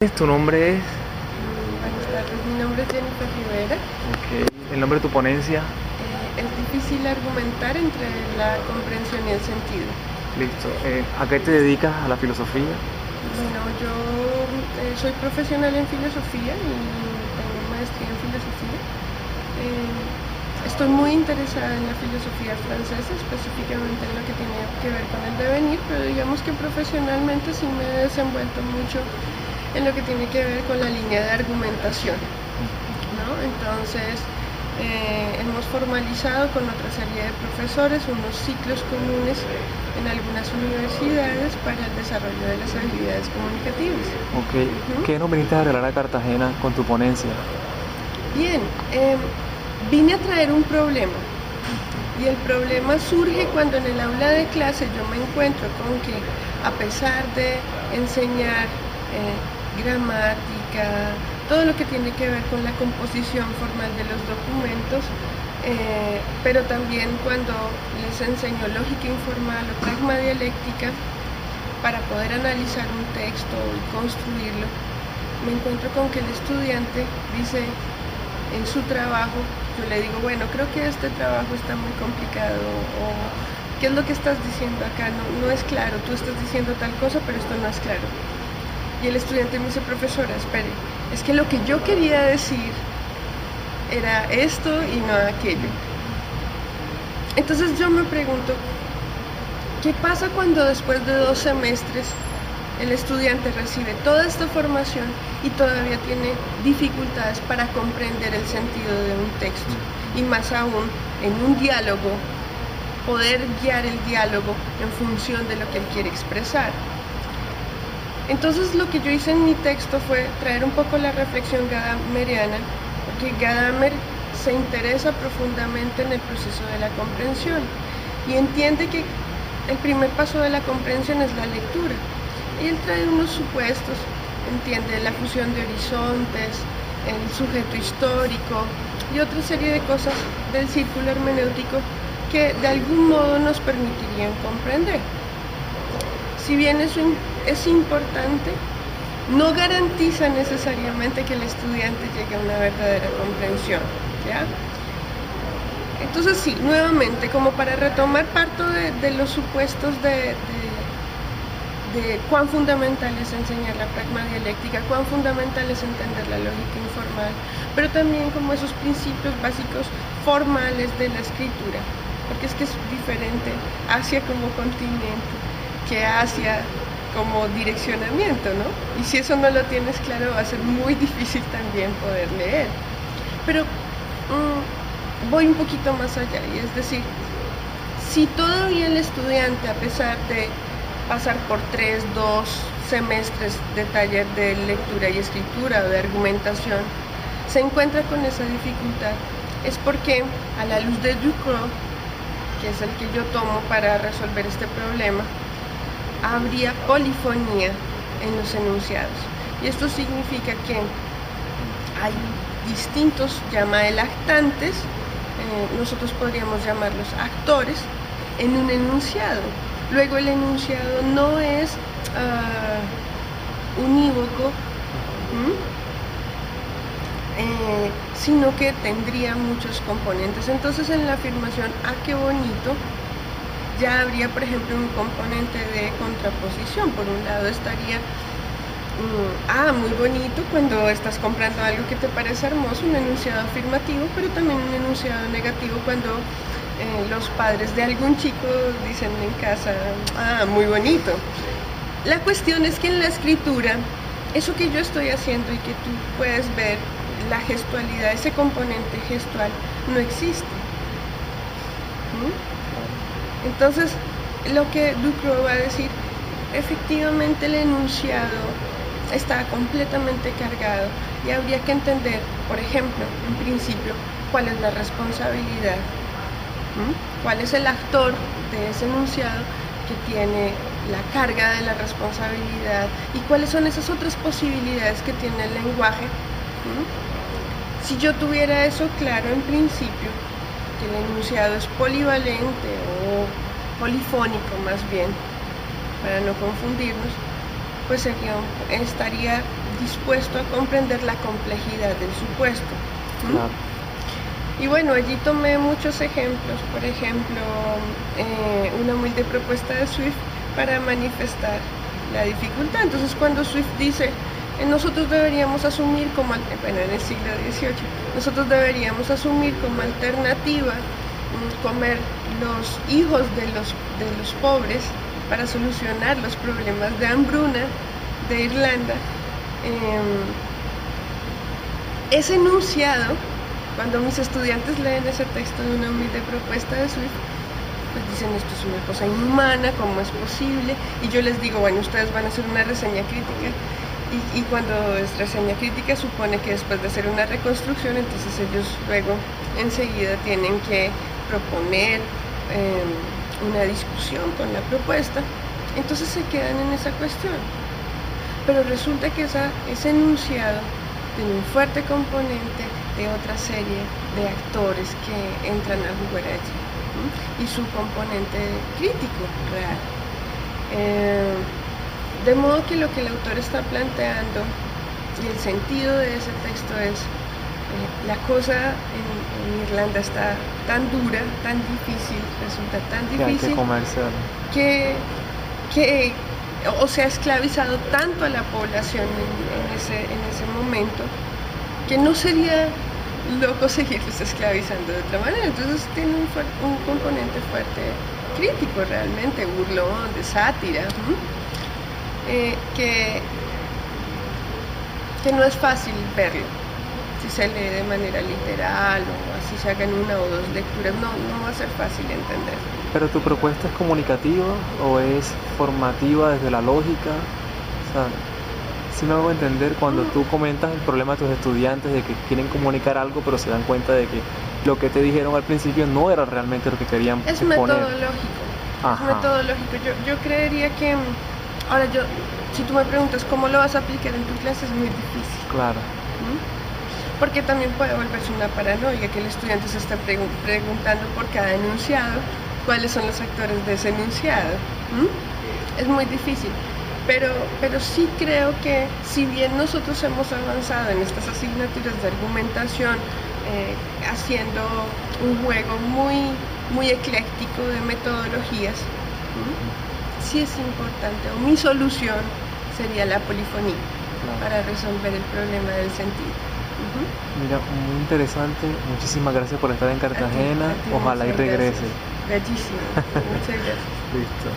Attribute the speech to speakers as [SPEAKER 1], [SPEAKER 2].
[SPEAKER 1] ¿Tu nombre es?
[SPEAKER 2] Buenas tardes, mi nombre es Jennifer Rivera.
[SPEAKER 1] Okay. ¿El nombre de tu ponencia?
[SPEAKER 2] Es difícil argumentar entre la comprensión y el sentido.
[SPEAKER 1] Listo. ¿A qué te dedicas? ¿A la filosofía?
[SPEAKER 2] Bueno, yo soy profesional en filosofía y tengo maestría en filosofía. Estoy muy interesada en la filosofía francesa, específicamente en lo que tiene que ver con el devenir, pero digamos que profesionalmente sí me he desenvuelto mucho en lo que tiene que ver con la línea de argumentación, ¿no? Entonces, hemos formalizado con otra serie de profesores unos ciclos comunes en algunas universidades para el desarrollo de las habilidades comunicativas.
[SPEAKER 1] Ok. ¿Qué nos viniste a arreglar a Cartagena con tu ponencia?
[SPEAKER 2] Bien, vine a traer un problema. Y el problema surge cuando en el aula de clase yo me encuentro con que, a pesar de enseñar gramática, todo lo que tiene que ver con la composición formal de los documentos, pero también cuando les enseño lógica informal o pragma dialéctica para poder analizar un texto y construirlo, me encuentro con que el estudiante dice en su trabajo, yo le digo, bueno, creo que este trabajo está muy complicado, o ¿qué es lo que estás diciendo acá? No es claro, tú estás diciendo tal cosa, pero esto no es claro. Y el estudiante me dice, profesora, espere, es que lo que yo quería decir era esto y no aquello. Entonces yo me pregunto, ¿qué pasa cuando después de 2 semestres el estudiante recibe toda esta formación y todavía tiene dificultades para comprender el sentido de un texto? Y más aún, en un diálogo, poder guiar el diálogo en función de lo que él quiere expresar. Entonces lo que yo hice en mi texto fue traer un poco la reflexión gadameriana, porque Gadamer se interesa profundamente en el proceso de la comprensión y entiende que el primer paso de la comprensión es la lectura. Y él trae unos supuestos, entiende la fusión de horizontes, el sujeto histórico y otra serie de cosas del círculo hermenéutico que de algún modo nos permitirían comprender. Si bien eso es importante, no garantiza necesariamente que el estudiante llegue a una verdadera comprensión, ¿ya? Entonces sí, nuevamente, como para retomar parto de los supuestos de cuán fundamental es enseñar la pragma dialéctica, cuán fundamental es entender la lógica informal, pero también como esos principios básicos formales de la escritura, porque es que es diferente Asia como continente que Asia como direccionamiento, ¿no? Y si eso no lo tienes claro, va a ser muy difícil también poder leer. Pero voy un poquito más allá, y es decir, si todavía el estudiante, a pesar de pasar por 2 semestres de taller de lectura y escritura o de argumentación, se encuentra con esa dificultad, es porque a la luz de Ducrot, que es el que yo tomo para resolver este problema, habría polifonía en los enunciados. Y esto significa que hay distintos llamaelactantes, nosotros podríamos llamarlos actores, en un enunciado. Luego el enunciado no es unívoco, sino que tendría muchos componentes. Entonces en la afirmación ¡ah, qué bonito!, ya habría, por ejemplo, un componente de contraposición. Por un lado estaría muy bonito cuando estás comprando algo que te parece hermoso, un enunciado afirmativo, pero también un enunciado negativo cuando los padres de algún chico dicen en casa, muy bonito. La cuestión es que en la escritura, eso que yo estoy haciendo y que tú puedes ver, la gestualidad, ese componente gestual, no existe. Entonces, lo que Ducrot va a decir, efectivamente el enunciado está completamente cargado y habría que entender, por ejemplo, en principio, cuál es la responsabilidad, cuál es el actor de ese enunciado que tiene la carga de la responsabilidad y cuáles son esas otras posibilidades que tiene el lenguaje. Si yo tuviera eso claro en principio, que el enunciado es polivalente o polifónico más bien, para no confundirnos, pues estaría dispuesto a comprender la complejidad del supuesto.
[SPEAKER 1] Claro.
[SPEAKER 2] Y bueno, allí tomé muchos ejemplos, por ejemplo, una humilde propuesta de Swift para manifestar la dificultad. Entonces, cuando Swift dice, nosotros deberíamos asumir como, bueno, en el siglo XVIII, nosotros deberíamos asumir como alternativa comer los hijos de los pobres para solucionar los problemas de hambruna de Irlanda. Ese enunciado, cuando mis estudiantes leen ese texto de una humilde propuesta de Swift, pues dicen, esto es una cosa inhumana, ¿cómo es posible? Y yo les digo, bueno, ustedes van a hacer una reseña crítica, y cuando es reseña crítica supone que después de hacer una reconstrucción, entonces ellos luego enseguida tienen que proponer una discusión con la propuesta, entonces se quedan en esa cuestión. Pero resulta que ese enunciado tiene un fuerte componente de otra serie de actores que entran a jugar allí, y su componente crítico real. De modo que lo que el autor está planteando y el sentido de ese texto es la cosa en Irlanda está tan dura, tan difícil, resulta tan difícil que o se ha esclavizado tanto a la población en ese momento que no sería loco seguirlos esclavizando de otra manera. Entonces tiene un componente fuerte crítico realmente, burlón, de sátira, que no es fácil verlo si se lee de manera literal o así se hagan una o dos lecturas, no va a ser fácil entender.
[SPEAKER 1] ¿Pero tu propuesta es comunicativa o es formativa desde la lógica? O sea, sí me hago entender cuando tú comentas el problema a tus estudiantes de que quieren comunicar algo pero se dan cuenta de que lo que te dijeron al principio no era realmente lo que querían exponer.
[SPEAKER 2] Metodológico. Es metodológico. Yo creería que, ahora si tú me preguntas cómo lo vas a aplicar en tu clase, es muy difícil.
[SPEAKER 1] Claro.
[SPEAKER 2] Porque también puede volverse una paranoia que el estudiante se esté preguntando por cada enunciado cuáles son los actores de ese enunciado. Es muy difícil. Pero sí creo que si bien nosotros hemos avanzado en estas asignaturas de argumentación, haciendo un juego muy ecléctico de metodologías, sí es importante, o mi solución sería la polifonía para resolver el problema del sentido.
[SPEAKER 1] Mira, muy interesante, muchísimas gracias por estar en Cartagena,
[SPEAKER 2] a ti,
[SPEAKER 1] ojalá y regrese.
[SPEAKER 2] Bellísimo, muchas gracias.
[SPEAKER 1] Listo.